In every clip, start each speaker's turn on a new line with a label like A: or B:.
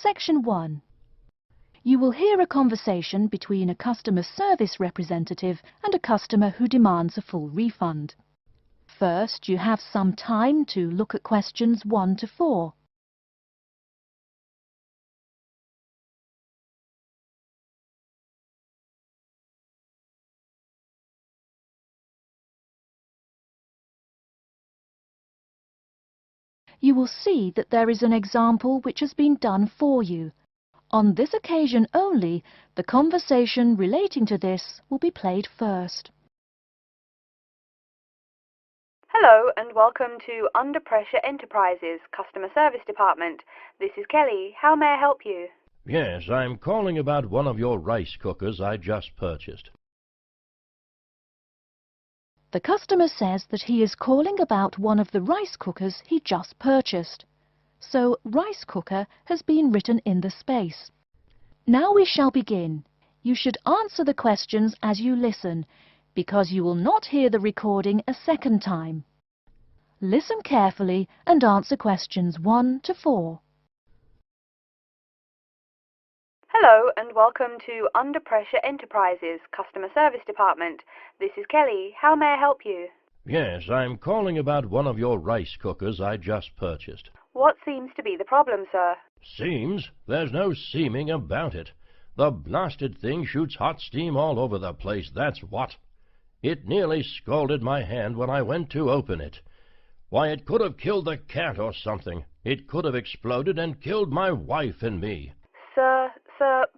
A: Section 1. You will hear a conversation between a customer service representative and a customer who demands a full refund. First, you have some time to look at questions 1 to 4. You will see that there is an example which has been done for you. On this occasion only, the conversation relating to this will be played first.
B: Hello and welcome to Under Pressure Enterprises Customer Service Department. This is Kelly. How may I help you?
C: Yes, I'm calling about one of your rice cookers I just purchased.
A: The customer says that he is calling about one of the rice cookers he just purchased. So, rice cooker has been written in the space. Now we shall begin. You should answer the questions as you listen, because you will not hear the recording a second time. Listen carefully and answer questions 1 to 4.
B: Hello and welcome to Under Pressure Enterprises Customer Service Department. This is Kelly. How may I help you?
C: Yes, I'm calling about one of your rice cookers I just purchased.
B: What seems to be the problem, sir?
C: Seems? There's no seeming about it. The blasted thing shoots hot steam all over the place, that's what. It nearly scalded my hand when I went to open it. Why, it could have killed the cat or something. It could have exploded and killed my wife and me.
B: Sir,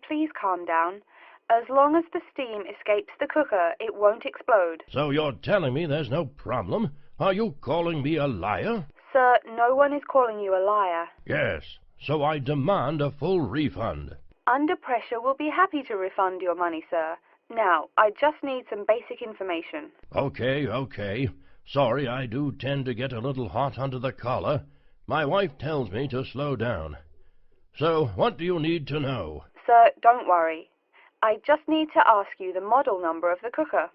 B: please calm down. As long as the steam escapes the cooker, it won't explode.
C: So you're telling me there's no problem? Are you calling me a liar?
B: Sir, no one is calling you a liar.
C: Yes, so I demand a full refund.
B: Under Pressure will be happy to refund your money, sir. Now, I just need some basic information.
C: Okay. Sorry, I do tend to get a little hot under the collar. My wife tells me to slow down. So, what do you need to know?
B: Sir, don't worry. I just need to ask you the model number of the cooker.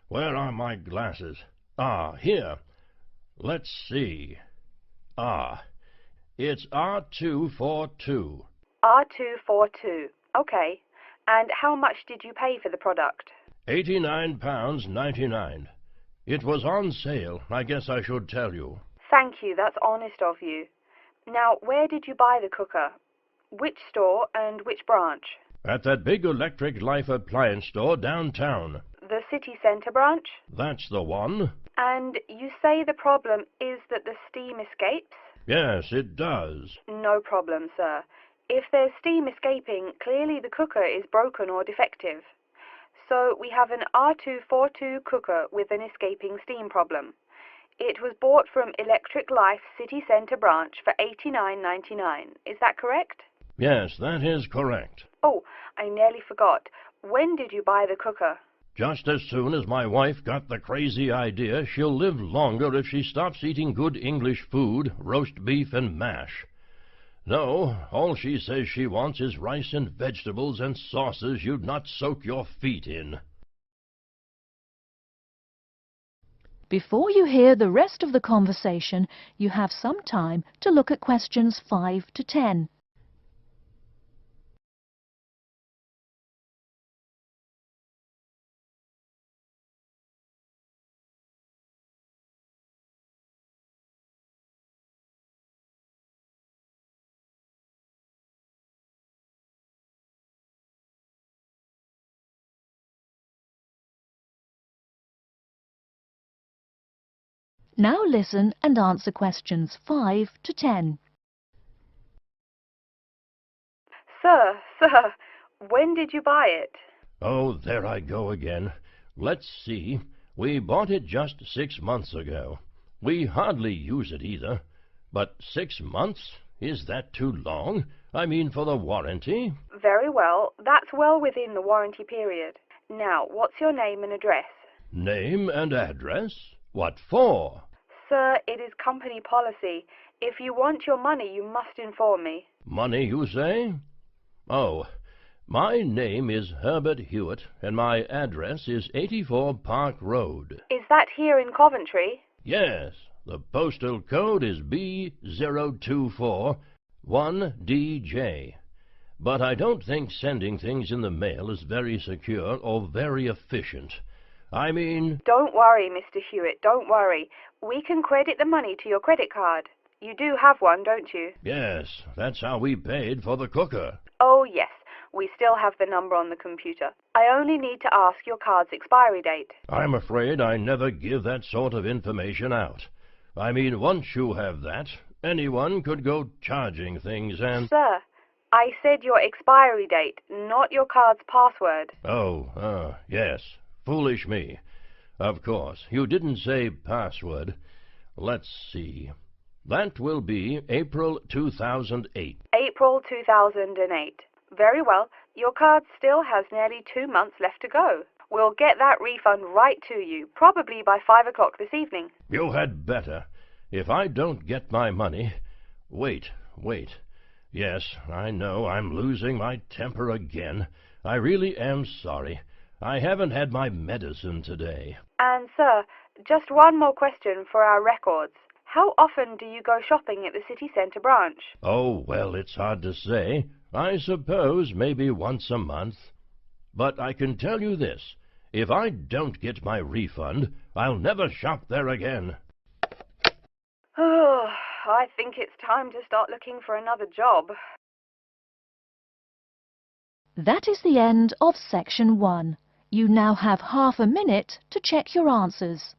C: Where are my glasses? Here. Let's see. It's R242.
B: R242. Okay. And how much did you pay for the product?
C: £89.99. It was on sale, I guess I should tell you.
B: Thank you, that's honest of you. Now, where did you buy the cooker? Which store and which branch?
C: At that big Electric Life appliance store downtown.
B: The city centre branch?
C: That's the one.
B: And you say the problem is that the steam escapes?
C: Yes, it does.
B: No problem, sir. If there's steam escaping, clearly the cooker is broken or defective. So we have an R242 cooker with an escaping steam problem. It was bought from Electric Life City Centre branch for $89.99. Is that correct?
C: Yes, that is correct.
B: Oh, I nearly forgot. When did you buy the cooker?
C: Just as soon as my wife got the crazy idea she'll live longer if she stops eating good English food, roast beef and mash. No, all she says she wants is rice and vegetables and sauces you'd not soak your feet in.
A: Before you hear the rest of the conversation, you have some time to look at questions 5 to 10. Now listen and answer questions 5 to 10.
B: Sir, when did you buy it?
C: Oh, there I go again. Let's see. We bought it just 6 months ago. We hardly use it either. But 6 months? Is that too long? I mean, for the warranty?
B: Very well. That's well within the warranty period. Now, what's your name and address?
C: Name and address? What for?
B: Sir, it is company policy. If you want your money, you must inform me.
C: Money, you say? Oh, my name is Herbert Hewitt, and my address is 84 Park Road.
B: Is that here in Coventry?
C: Yes, the postal code is B024. 1DJ. But I don't think sending things in the mail is very secure or very efficient. I mean...
B: Don't worry, Mr. Hewitt, don't worry. We can credit the money to your credit card. You do have one, don't you?
C: Yes, that's how we paid for the cooker.
B: Oh, yes. We still have the number on the computer. I only need to ask your card's expiry date.
C: I'm afraid I never give that sort of information out. I mean, once you have that, anyone could go charging things and...
B: Sir, I said your expiry date, not your card's password.
C: Oh, yes. Foolish me. Of course, you didn't say password. Let's see. That will be April 2008.
B: April 2008. Very well. Your card still has nearly 2 months left to go. We'll get that refund right to you, probably by 5 o'clock this evening.
C: You had better. If I don't get my money... Wait. Yes, I know I'm losing my temper again. I really am sorry. I haven't had my medicine today.
B: And, sir, just one more question for our records. How often do you go shopping at the city centre branch?
C: Oh, well, it's hard to say. I suppose maybe once a month. But I can tell you this. If I don't get my refund, I'll never shop there again.
B: Oh, I think it's time to start looking for another job.
A: That is the end of section 1. You now have half a minute to check your answers.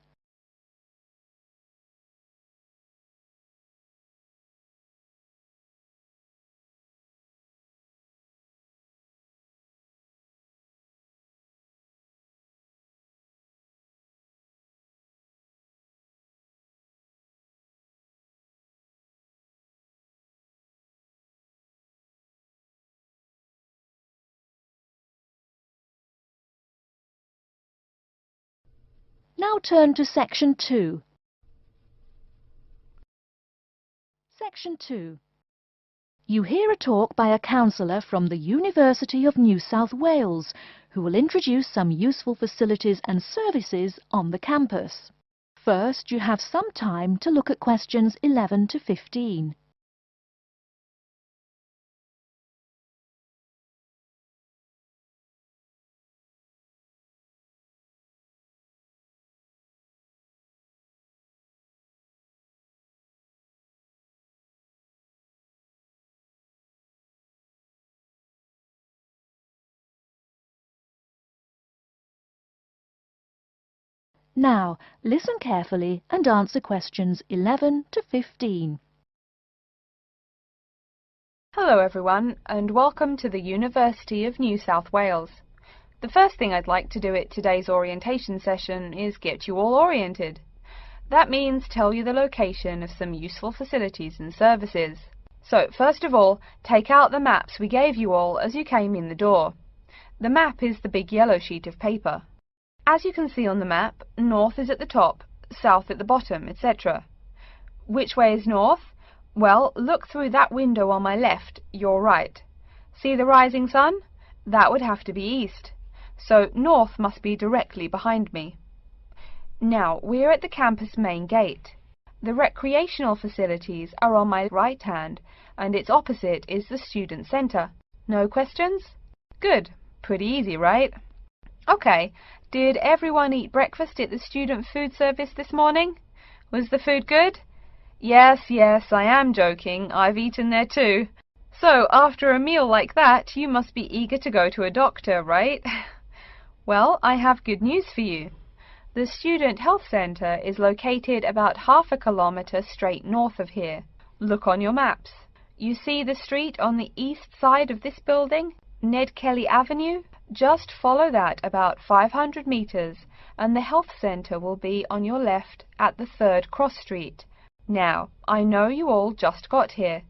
A: Now turn to section 2. Section 2. You hear a talk by a counsellor from the University of New South Wales, who will introduce some useful facilities and services on the campus. First, you have some time to look at questions 11 to 15. Now, listen carefully and answer questions 11 to 15.
D: Hello everyone, and welcome to the University of New South Wales. The first thing I'd like to do at today's orientation session is get you all oriented. That means tell you the location of some useful facilities and services. So, first of all, take out the maps we gave you all as you came in the door. The map is the big yellow sheet of paper. As you can see on the map, north is at the top, south at the bottom, etc. Which way is north? Well, look through that window on my left, your right. See the rising sun? That would have to be east. So north must be directly behind me. Now, we're at the campus main gate. The recreational facilities are on my right hand, and its opposite is the student centre. No questions? Good. Pretty easy, right? Okay. Did everyone eat breakfast at the student food service this morning? Was the food good? Yes, I am joking. I've eaten there too. So, after a meal like that, you must be eager to go to a doctor, right? Well, I have good news for you. The Student Health Centre is located about half a kilometre straight north of here. Look on your maps. You see the street on the east side of this building? Ned Kelly Avenue? Just follow that about 500 metres and the health centre will be on your left at the 3rd cross street. Now, I know you all just got here,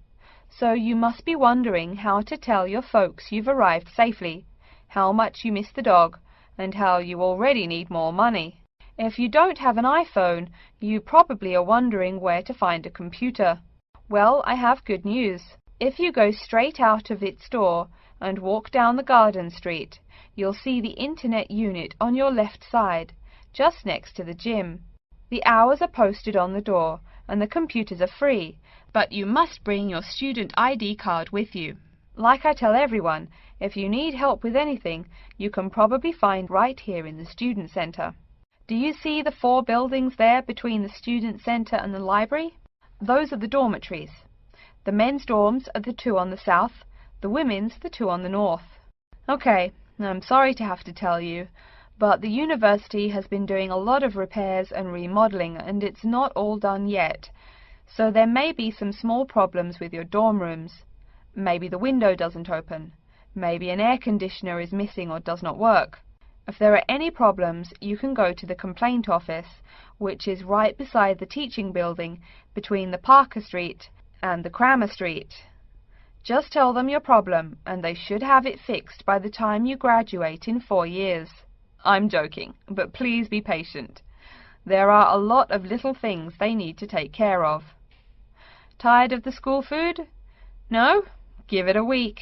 D: so you must be wondering how to tell your folks you've arrived safely, how much you miss the dog, and how you already need more money. If you don't have an iPhone, you probably are wondering where to find a computer. Well, I have good news. If you go straight out of its door and walk down the garden street, you'll see the internet unit on your left side, just next to the gym. The hours are posted on the door, and the computers are free, but you must bring your student ID card with you. Like I tell everyone, if you need help with anything, you can probably find right here in the Student Center. Do you see the 4 buildings there between the Student Center and the library? Those are the dormitories. The men's dorms are the 2 on the south, the women's the 2 on the north. Okay, I'm sorry to have to tell you, but the university has been doing a lot of repairs and remodeling, and it's not all done yet. So there may be some small problems with your dorm rooms. Maybe the window doesn't open. Maybe an air conditioner is missing or does not work. If there are any problems, you can go to the complaint office, which is right beside the teaching building between the Parker Street and the Cramer Street. Just tell them your problem, and they should have it fixed by the time you graduate in 4 years. I'm joking, but please be patient. There are a lot of little things they need to take care of. Tired of the school food? No? Give it a week.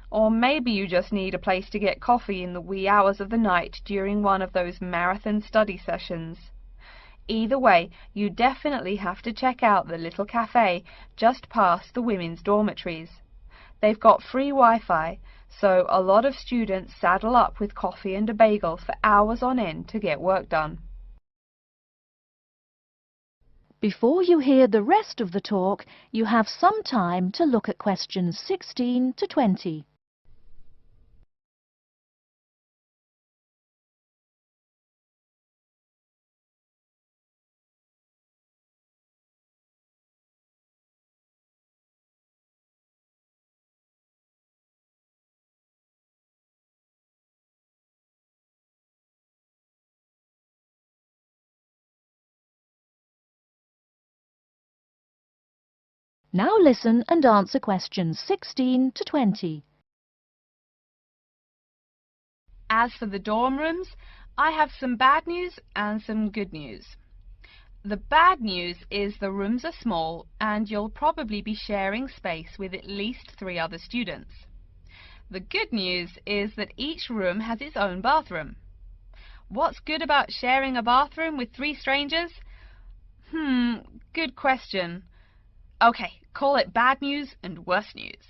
D: Or maybe you just need a place to get coffee in the wee hours of the night during one of those marathon study sessions. Either way, you definitely have to check out the little cafe just past the women's dormitories. They've got free Wi-Fi, so a lot of students saddle up with coffee and a bagel for hours on end to get work done.
A: Before you hear the rest of the talk, you have some time to look at questions 16 to 20. Now listen and answer questions 16 to 20.
D: As for the dorm rooms, I have some bad news and some good news. The bad news is the rooms are small and you'll probably be sharing space with at least 3 other students. The good news is that each room has its own bathroom. What's good about sharing a bathroom with 3 strangers? Good question. Okay, call it bad news and worse news.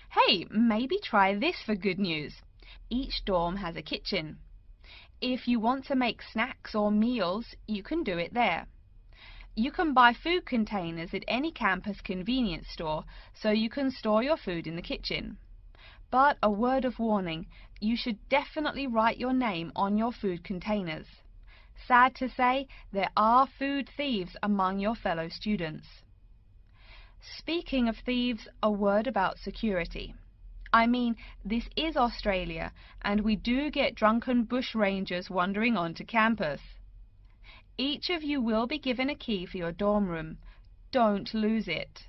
D: Hey, maybe try this for good news. Each dorm has a kitchen. If you want to make snacks or meals, you can do it there. You can buy food containers at any campus convenience store, so you can store your food in the kitchen. But a word of warning, you should definitely write your name on your food containers. Sad to say, there are food thieves among your fellow students. Speaking of thieves, a word about security. I mean, this is Australia, and we do get drunken bushrangers wandering onto campus. Each of you will be given a key for your dorm room. Don't lose it.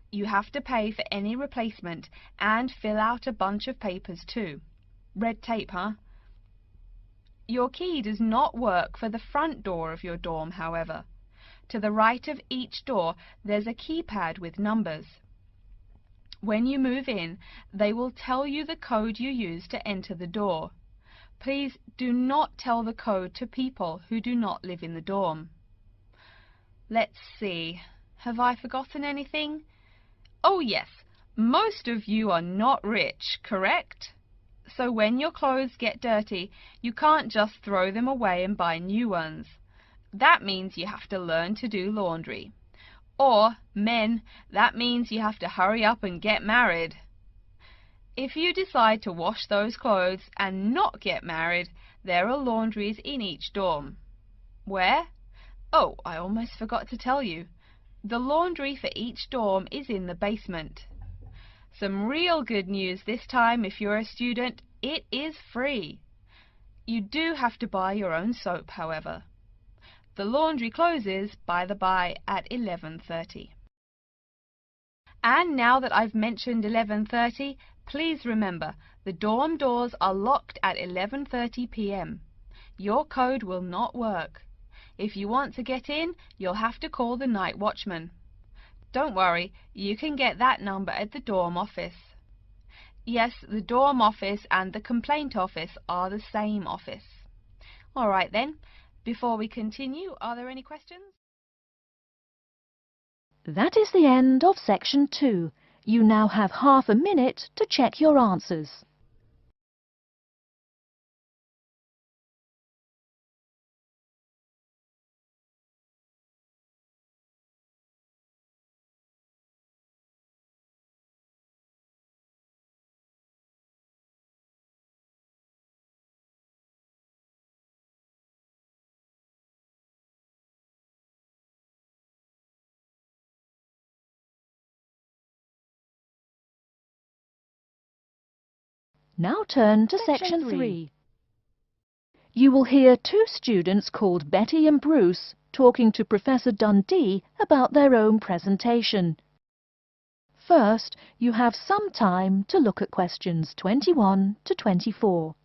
D: You have to pay for any replacement and fill out a bunch of papers too. Red tape, huh? Your key does not work for the front door of your dorm, however. To the right of each door, there's a keypad with numbers. When you move in, they will tell you the code you use to enter the door. Please do not tell the code to people who do not live in the dorm. Let's see. Have I forgotten anything? Oh yes, most of you are not rich, correct? So when your clothes get dirty, you can't just throw them away and buy new ones. That means you have to learn to do laundry. Or, men, that means you have to hurry up and get married. If you decide to wash those clothes and not get married, there are laundries in each dorm. Where? Oh, I almost forgot to tell you. The laundry for each dorm is in the basement. Some real good news this time if you're a student, it is free. You do have to buy your own soap, however. The laundry closes, by the by, at 11:30. And now that I've mentioned 11:30, please remember, the dorm doors are locked at 11:30 p.m. Your code will not work. If you want to get in, you'll have to call the night watchman. Don't worry, you can get that number at the dorm office. Yes, the dorm office and the complaint office are the same office. All right then. Before we continue, are there any questions?
A: That is the end of section 2. You now have half a minute to check your answers. Now turn to section 3. You will hear 2 students called Betty and Bruce talking to Professor Dundee about their own presentation. First, you have some time to look at questions 21 to 24.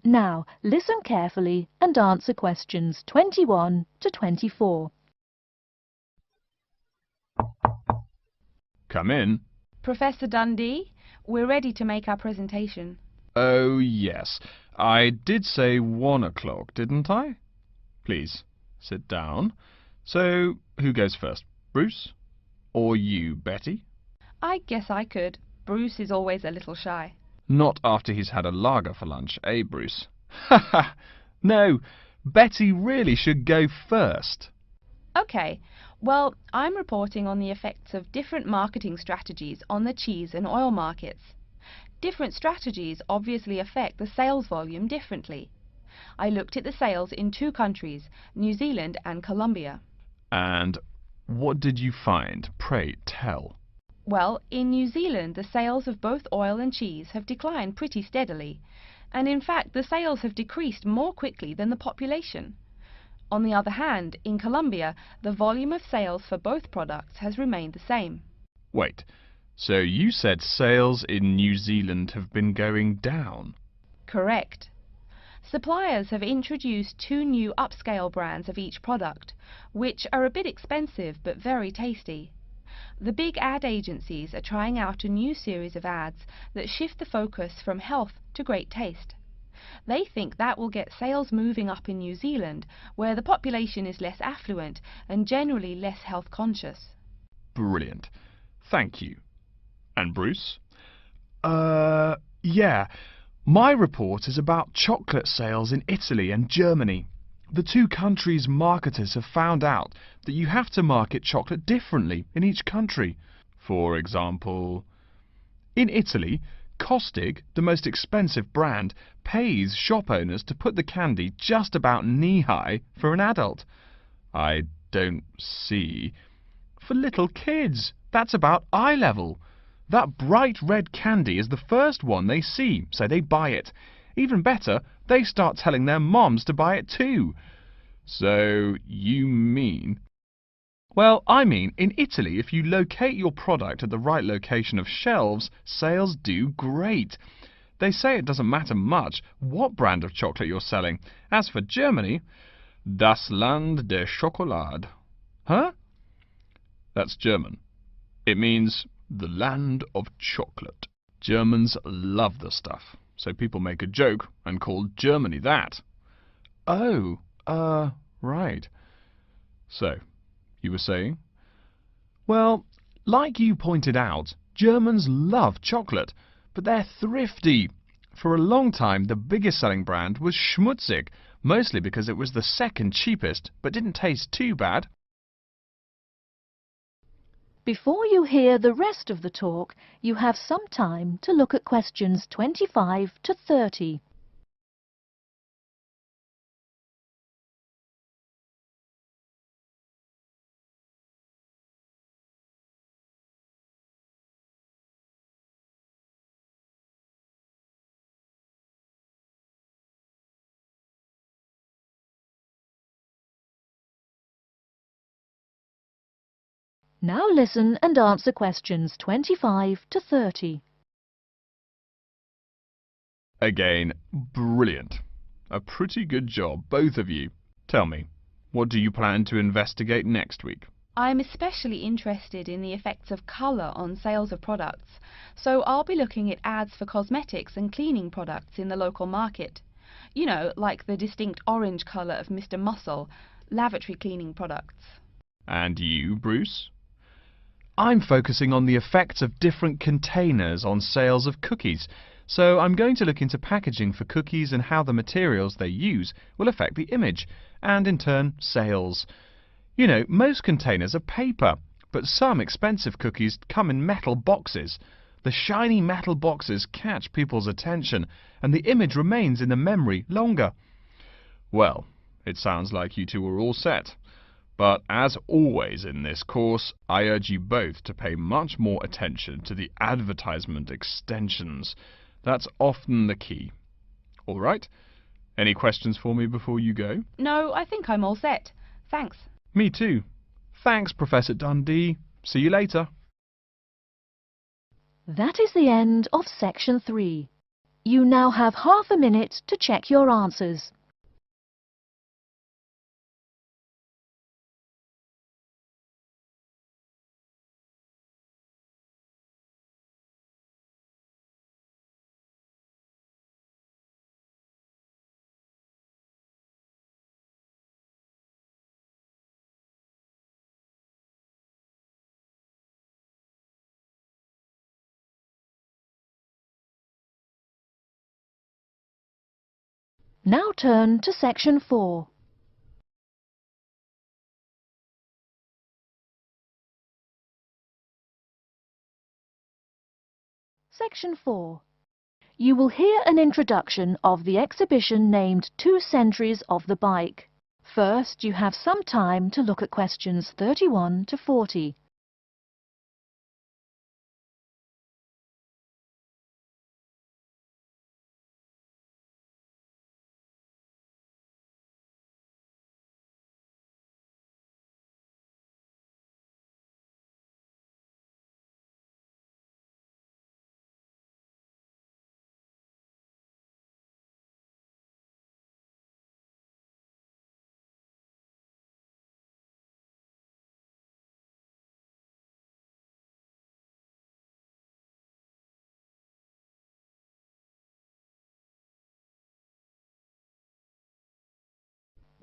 A: Now, listen carefully and answer questions 21 to 24.
E: Come in.
D: Professor Dundee, we're ready to make our presentation.
E: Oh, yes. I did say 1 o'clock, didn't I? Please, sit down. So, who goes first? Bruce? Or you, Betty?
D: I guess I could. Bruce is always a little shy.
E: Not after he's had a lager for lunch, eh, Bruce? Ha ha! No, Betty really should go first.
D: Okay, well, I'm reporting on the effects of different marketing strategies on the cheese and oil markets. Different strategies obviously affect the sales volume differently. I looked at the sales in 2 countries, New Zealand and Colombia.
E: And what did you find? Pray tell.
D: Well, in New Zealand, the sales of both oil and cheese have declined pretty steadily, and in fact the sales have decreased more quickly than the population. On the other hand, in Colombia, the volume of sales for both products has remained the same.
E: Wait, so you said sales in New Zealand have been going down?
D: Correct. Suppliers have introduced 2 new upscale brands of each product, which are a bit expensive but very tasty. The big ad agencies are trying out a new series of ads that shift the focus from health to great taste. They think that will get sales moving up in New Zealand, where the population is less affluent and generally less health conscious.
E: Brilliant. Thank you. And Bruce? Yeah. My report is about chocolate sales in Italy and Germany. The 2 countries' marketers have found out that you have to market chocolate differently in each country. For example, in Italy, Kostig, the most expensive brand, pays shop owners to put the candy just about knee-high for an adult. I don't see. For little kids, that's about eye level. That bright red candy is the first one they see, so they buy it. Even better, they start telling their moms to buy it too. So, you mean... Well, I mean, in Italy, if you locate your product at the right location of shelves, sales do great. They say it doesn't matter much what brand of chocolate you're selling. As for Germany, das Land der Schokolade. Huh? That's German. It means the land of chocolate. Germans love the stuff, so people make a joke and call Germany that. Oh, right. So, you were saying? Well, like you pointed out, Germans love chocolate, but they're thrifty. For a long time, the biggest selling brand was Schmutzig, mostly because it was the second cheapest, but didn't taste too bad.
A: Before you hear the rest of the talk, you have some time to look at questions 25 to 30. Now listen and answer questions 25 to 30.
E: Again, brilliant. A pretty good job, both of you. Tell me, what do you plan to investigate next week?
D: I'm especially interested in the effects of colour on sales of products, so I'll be looking at ads for cosmetics and cleaning products in the local market. You know, like the distinct orange colour of Mr. Muscle, lavatory cleaning products.
E: And you, Bruce? I'm focusing on the effects of different containers on sales of cookies, so I'm going to look into packaging for cookies and how the materials they use will affect the image, and in turn, sales. You know, most containers are paper, but some expensive cookies come in metal boxes. The shiny metal boxes catch people's attention, and the image remains in the memory longer. Well, it sounds like you two are all set. But as always in this course, I urge you both to pay much more attention to the advertisement extensions. That's often the key. All right? Any questions for me before you go?
D: No, I think I'm all set. Thanks.
E: Me too. Thanks, Professor Dundee. See you later.
A: That is the end of section 3. You now have half a minute to check your answers. Now turn to section 4. Section 4. You will hear an introduction of the exhibition named 2 Centuries of the Bike. First, you have some time to look at questions 31 to 40.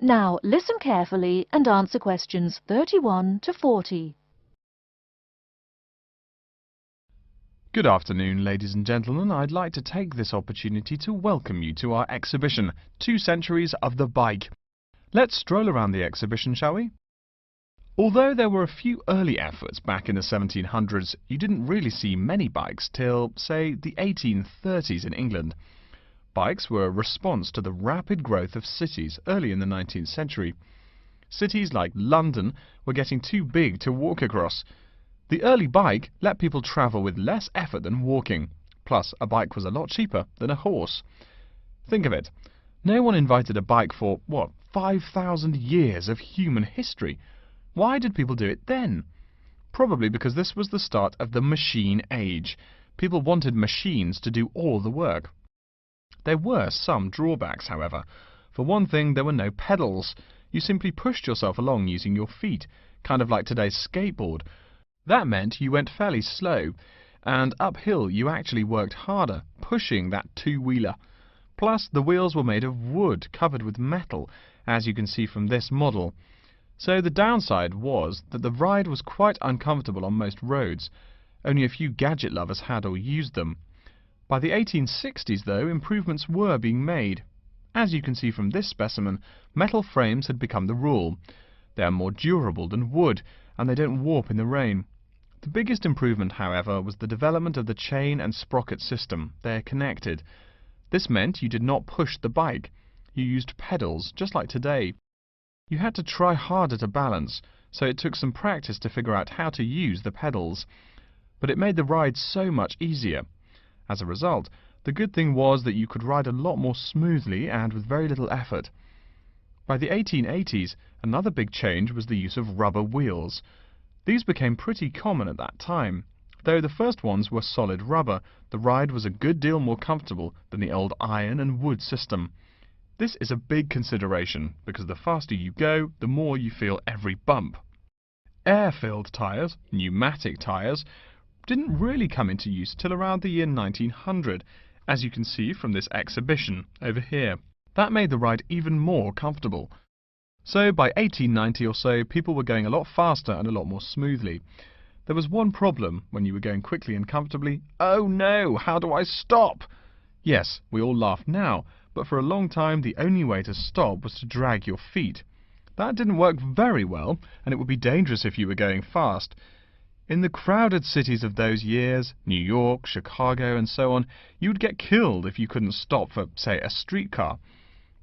A: Now listen carefully and answer questions 31 to 40.
E: Good afternoon, ladies and gentlemen. I'd like to take this opportunity to welcome you to our exhibition, 2 Centuries of the Bike. Let's stroll around the exhibition, shall we? Although there were a few early efforts back in the 1700s, you didn't really see many bikes till, say, the 1830s in England. Bikes were a response to the rapid growth of cities early in the 19th century. Cities like London were getting too big to walk across. The early bike let people travel with less effort than walking. Plus, a bike was a lot cheaper than a horse. Think of it. No one invented a bike for, 5,000 years of human history. Why did people do it then? Probably because this was the start of the machine age. People wanted machines to do all the work. There were some drawbacks, however. For one thing, there were no pedals. You simply pushed yourself along using your feet, kind of like today's skateboard. That meant you went fairly slow, and uphill you actually worked harder, pushing that two-wheeler. Plus, the wheels were made of wood covered with metal, as you can see from this model. So the downside was that the ride was quite uncomfortable on most roads. Only a few gadget lovers had or used them. By the 1860s, though, improvements were being made. As you can see from this specimen, metal frames had become the rule. They are more durable than wood, and they don't warp in the rain. The biggest improvement, however, was the development of the chain and sprocket system. They are connected. This meant you did not push the bike. You used pedals, just like today. You had to try harder to balance, so it took some practice to figure out how to use the pedals. But it made the ride so much easier. As a result, the good thing was that you could ride a lot more smoothly and with very little effort. By the 1880s, another big change was the use of rubber wheels. These became pretty common at that time. Though the first ones were solid rubber, the ride was a good deal more comfortable than the old iron and wood system. This is a big consideration, because the faster you go, the more you feel every bump. Air-filled tyres, pneumatic tyres, didn't really come into use till around the year 1900, as you can see from this exhibition over here. That made the ride even more comfortable. So by 1890 or so, people were going a lot faster and a lot more smoothly. There was one problem when you were going quickly and comfortably. Oh no, how do I stop? Yes, we all laugh now, but for a long time the only way to stop was to drag your feet. That didn't work very well, and it would be dangerous if you were going fast. In the crowded cities of those years, New York, Chicago and so on, you would get killed if you couldn't stop for, say, a streetcar.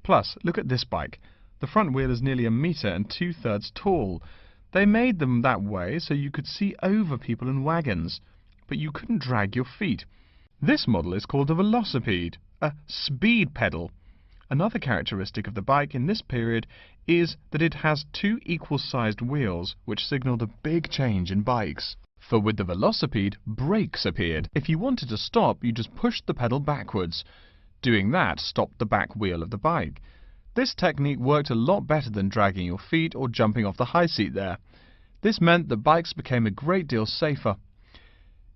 E: Plus, look at this bike. The front wheel is nearly 1 meter and 2/3 tall. They made them that way so you could see over people and wagons, but you couldn't drag your feet. This model is called a velocipede, a speed pedal. Another characteristic of the bike in this period is that it has 2 equal-sized wheels, which signalled a big change in bikes. For with the velocipede, brakes appeared. If you wanted to stop, you just pushed the pedal backwards. Doing that stopped the back wheel of the bike. This technique worked a lot better than dragging your feet or jumping off the high seat there. This meant that bikes became a great deal safer.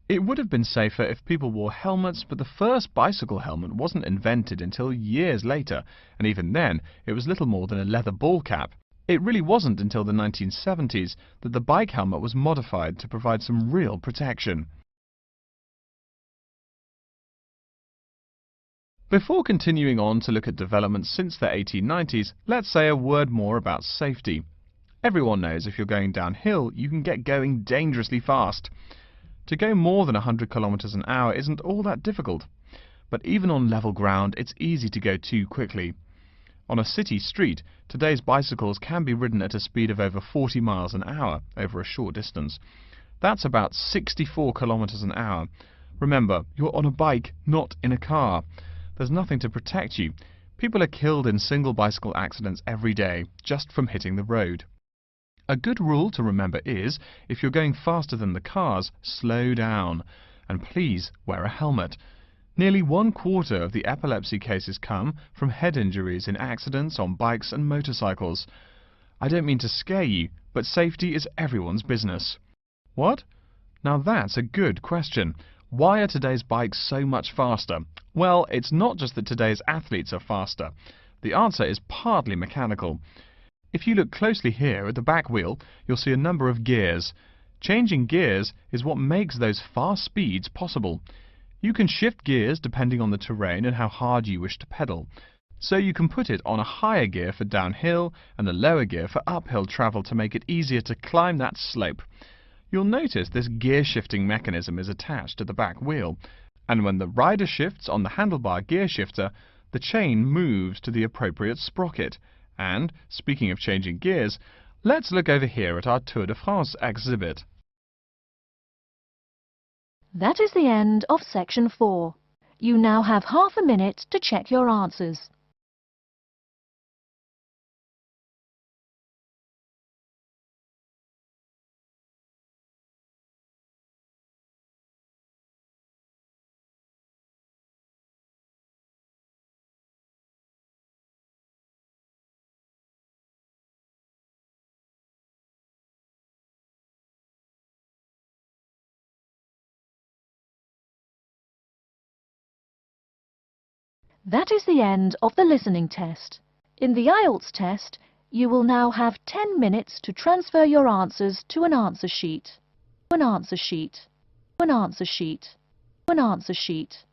E: It would have been safer if people wore helmets, but the first bicycle helmet wasn't invented until years later, and even then it was little more than a leather ball cap. It really wasn't until the 1970s that the bike helmet was modified to provide some real protection. Before continuing on to look at developments since the 1890s, let's say a word more about safety. Everyone knows if you're going downhill, you can get going dangerously fast. To go more than 100 kilometers an hour isn't all that difficult, but even on level ground, it's easy to go too quickly. On a city street, today's bicycles can be ridden at a speed of over 40 miles an hour over a short distance. That's about 64 kilometers an hour. Remember, you're on a bike, not in a car. There's nothing to protect you. People are killed in single bicycle accidents every day, just from hitting the road. A good rule to remember is, if you're going faster than the cars, slow down. And please wear a helmet. Nearly 1/4 of the epilepsy cases come from head injuries in accidents on bikes and motorcycles. I don't mean to scare you, but safety is everyone's business. What? Now that's a good question. Why are today's bikes so much faster? Well, it's not just that today's athletes are faster. The answer is partly mechanical. If you look closely here at the back wheel, you'll see a number of gears. Changing gears is what makes those fast speeds possible. You can shift gears depending on the terrain and how hard you wish to pedal. So you can put it on a higher gear for downhill and a lower gear for uphill travel to make it easier to climb that slope. You'll notice this gear shifting mechanism is attached to the back wheel, and when the rider shifts on the handlebar gear shifter, the chain moves to the appropriate sprocket. And, speaking of changing gears, let's look over here at our Tour de France exhibit.
A: That is the end of section 4. You now have half a minute to check your answers. That is the end of the listening test. In the IELTS test, you will now have 10 minutes to transfer your answers to an answer sheet. An answer sheet. An answer sheet. An answer sheet.